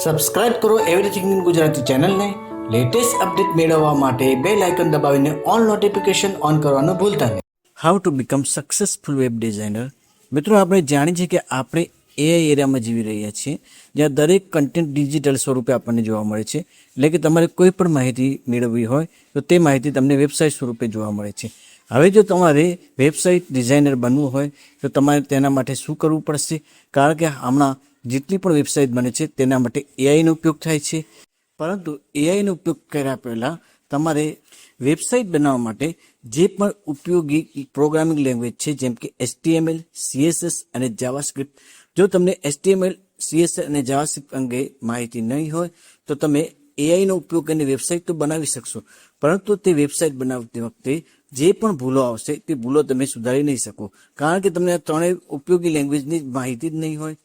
Subscribe કરો everything in Gujarati ચેનલને latest update મેળવવા માટે બેલ આઇકન દબાવીને ઓલ નોટિફિકેશન ઓન કરવાનું ભૂલતા નહીં. How to become successful web designer. મિત્રો, આપણે જાણીએ છીએ કે આપણે એઆઈ એરિયામાં જીવી રહ્યા છીએ, જ્યાં દરેક કન્ટેન્ટ ડિજિટલ સ્વરૂપે આપણને જોવા મળે છે. એટલે કે તમારે કોઈ પણ માહિતી મેળવવી હોય તો તે માહિતી તમને વેબસાઇટ સ્વરૂપે જોવા મળે છે. હવે જો તમારે વેબસાઇટ ડિઝાઇનર બનવું હોય તો તમારે તેના માટે શું કરવું પડશે? કારણ કે હમણાં જેટલી પણ વેબસાઇટ બને છે તેના માટે એઆઈનો ઉપયોગ થાય છે. પરંતુ એઆઈનો ઉપયોગ કર્યા પહેલાં તમારે વેબસાઇટ બનાવવા માટે જે પણ ઉપયોગી પ્રોગ્રામિંગ લેંગ્વેજ છે, જેમ કે HTML, CSS અને જાવાસ્ક્રિપ્ટ. જો તમને HTML, CSS અને જાવાસ્ક્રિપ્ટ અંગે માહિતી નહીં હોય તો તમે એઆઈનો ઉપયોગ કરીને વેબસાઇટ તો બનાવી શકશો, પરંતુ તે વેબસાઇટ બનાવતી વખતે જે પણ ભૂલો આવશે તે ભૂલો તમે સુધારી નહીં શકો, કારણ કે તમને આ ત્રણેય ઉપયોગી લેંગ્વેજની માહિતી જ નહીં હોય.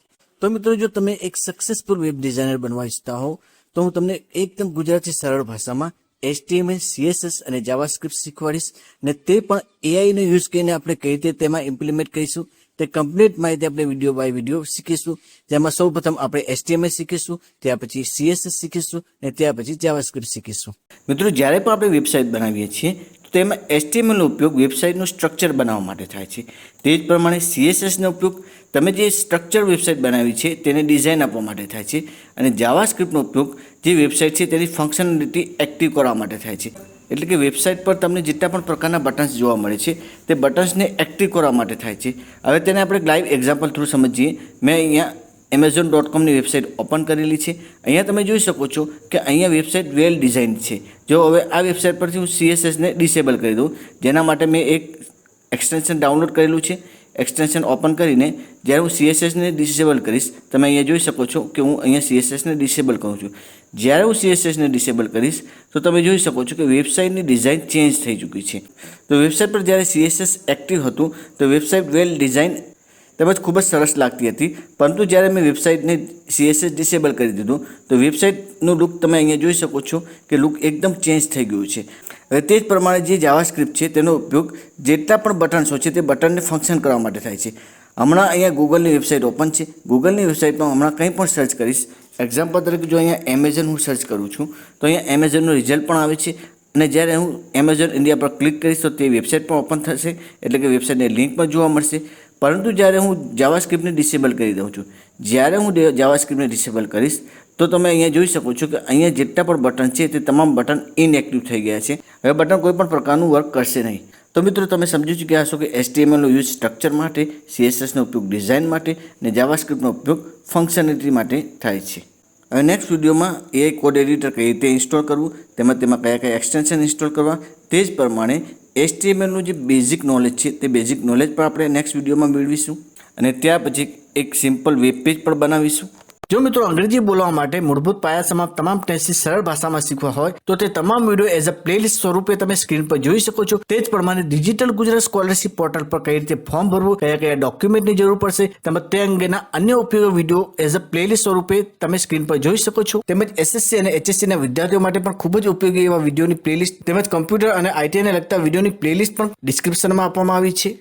તો મિત્રો, જો તમે એક સક્સેસફુલ વેબ ડિઝાઇનર બનવા ઈચ્છતા હો તો હું તમને એકદમ ગુજરાતી સરળ ભાષામાં HTML, CSS અને જાવાસ્ક્રિપ્ટ શીખવાડીશ, અને તે પણ એઆઈનો યુઝ કરીને આપણે કઈ રીતે તેમાં ઇમ્પ્લિમેન્ટ કરીશું તે કમ્પ્લીટ માહિતી આપણે વિડીયો બાય વિડીયો શીખીશું. જેમાં સૌપ્રથમ આપણે HTML શીખીશું, ત્યાર પછી CSS શીખીશું અને ત્યાર પછી જાવાસ્ક્રિપ્ટ શીખીશું. મિત્રો, જ્યારે પણ આપણે વેબસાઇટ બનાવીએ છીએ તો તેમાં HTMLનો ઉપયોગ વેબસાઇટનું સ્ટ્રક્ચર બનાવવા માટે થાય છે. તે જ પ્રમાણે CSSનો ઉપયોગ તમે જે સ્ટ્રક્ચર વેબસાઇટ બનાવી છે તેને ડિઝાઇન આપવા માટે થાય છે, અને જાવાસ્ક્રિપ્ટનો ઉપયોગ જે વેબસાઇટ છે તેની ફંક્શનાલિટી એક્ટિવ કરવા માટે થાય છે. એટલે કે વેબસાઇટ પર તમને જેટલા પણ પ્રકારના બટન્સ જોવા મળે છે તે બટન્સને એક્ટિવ કરવા માટે થાય છે. હવે તેને આપણે લાઈવ એક્ઝામ્પલ થ્રુ સમજીએ. મેં અહીંયા Amazon.comની વેબસાઇટ ઓપન કરેલી છે. અહીંયા તમે જોઈ શકો છો કે અહીંયા વેબસાઇટ વેલ ડિઝાઇન છે. જો હવે આ વેબસાઇટ પરથી હું CSSને ડિસેબલ કરી દઉં, જેના માટે મેં એક એક્સટેન્શન ડાઉનલોડ કરેલું છે. એક્સટેન્શન ઓપન કરીને જ્યારે હું CSSને ડિસેબલ કરીશ, તમે અહીંયા જોઈ શકો છો કે હું અહીંયા CSSને ડિસેબલ કરું છું. જ્યારે હું CSSને ડિસેબલ કરીશ તો તમે જોઈ શકો છો કે વેબસાઇટની ડિઝાઇન ચેન્જ થઈ ચૂકી છે. તો વેબસાઇટ પર જ્યારે CSS એક્ટિવ હતું તો વેબસાઇટ વેલ ડિઝાઇન તેમજ ખૂબ જ સરસ લાગતી હતી, પરંતુ જ્યારે મેં વેબસાઇટને CSS ડિસેબલ કરી દીધું તો વેબસાઇટનું લુક તમે અહીંયા જોઈ શકો છો કે લુક એકદમ ચેન્જ થઈ ગયું છે. હવે તે જ પ્રમાણે જે જાવાસ્ક્રિપ્ટ છે તેનો ઉપયોગ જેટલા પણ બટન્સો છે તે બટનને ફંક્શન કરવા માટે થાય છે. હમણાં અહીંયા ગૂગલની વેબસાઇટ ઓપન છે. ગૂગલની વેબસાઇટમાં હમણાં કંઈ પણ સર્ચ કરીશ, એક્ઝામ્પલ તરીકે જો અહીંયા Amazon હું સર્ચ કરું છું તો અહીંયા Amazonનું રિઝલ્ટ પણ આવે છે, અને જ્યારે હું Amazon ઇન્ડિયા પર ક્લિક કરીશ તો તે વેબસાઇટ પણ ઓપન થશે, એટલે કે વેબસાઇટની લિંક પણ જોવા મળશે. પરંતુ જ્યારે હું જાવાસ્ક્રિપ્ટને ડિસેબલ કરી દઉં છું, જ્યારે હું જાવાસ્ક્રિપ્ટને ડિસેબલ કરીશ તો તમે અહીંયા જોઈ શકો છો કે અહીંયા જેટલા પણ બટન છે તે તમામ બટન ઇનએક્ટિવ થઈ ગયા છે. હવે બટન કોઈ પણ પ્રકારનું વર્ક કરશે નહીં. તો મિત્રો, તમે સમજી ચૂક્યા હશો કે HTMLનો યુઝ સ્ટ્રક્ચર માટે, CSSનો ઉપયોગ ડિઝાઇન માટે અને જાવાસ્ક્રિપ્ટનો ઉપયોગ ફંક્શનાલિટી માટે થાય છે. હવે નેક્સ્ટ વિડીયોમાં AI કોડ એડિટર કઈ રીતે ઇન્સ્ટોલ કરવું, તેમાં કયા કયા એક્સટેન્શન ઇન્સ્ટોલ કરવા, તે જ પ્રમાણે HTMLનું જે બેઝિક નોલેજ છે તે બેઝિક નોલેજ પણ આપણે નેક્સ્ટ વિડીયોમાં મેળવીશું, અને ત્યાર પછી એક સિમ્પલ વેબ પેજ પણ બનાવીશું. જો મિત્રો, અંગ્રેજી બોલવા માટે મૂળભૂત પાયામાં તમામ ટેક્સી સરળ ભાષામાં શીખવા હોય તો તે તમામ વિડીયો એઝ અ પ્લેલિસ્ટ સ્વરૂપે તમે સ્ક્રીન પર જોઈ શકો છો. તે જ પ્રમાણે ડિજિટલ ગુજરાત સ્કોલરશિપ પોર્ટલ પર કઈ રીતે ફોર્મ ભરવું, કયા કયા ડોક્યુમેન્ટની જરૂર પડશે, તેમજ તે અંગેના અન્ય ઉપયોગી વિડીયો એઝ અ પ્લેલિસ્ટ સ્વરૂપે તમે સ્ક્રીન પર જોઈ શકો છો. તેમજ SSC અને HSCના વિદ્યાર્થીઓ માટે પણ ખૂબ જ ઉપયોગી એવા વિડીયોની પ્લેલિસ્ટ તેમજ કમ્પ્યુટર અને IT ને લગતા વિડીયોની પ્લેલિસ્ટ પણ ડિસ્ક્રિપ્શનમાં આપવામાં આવી છે.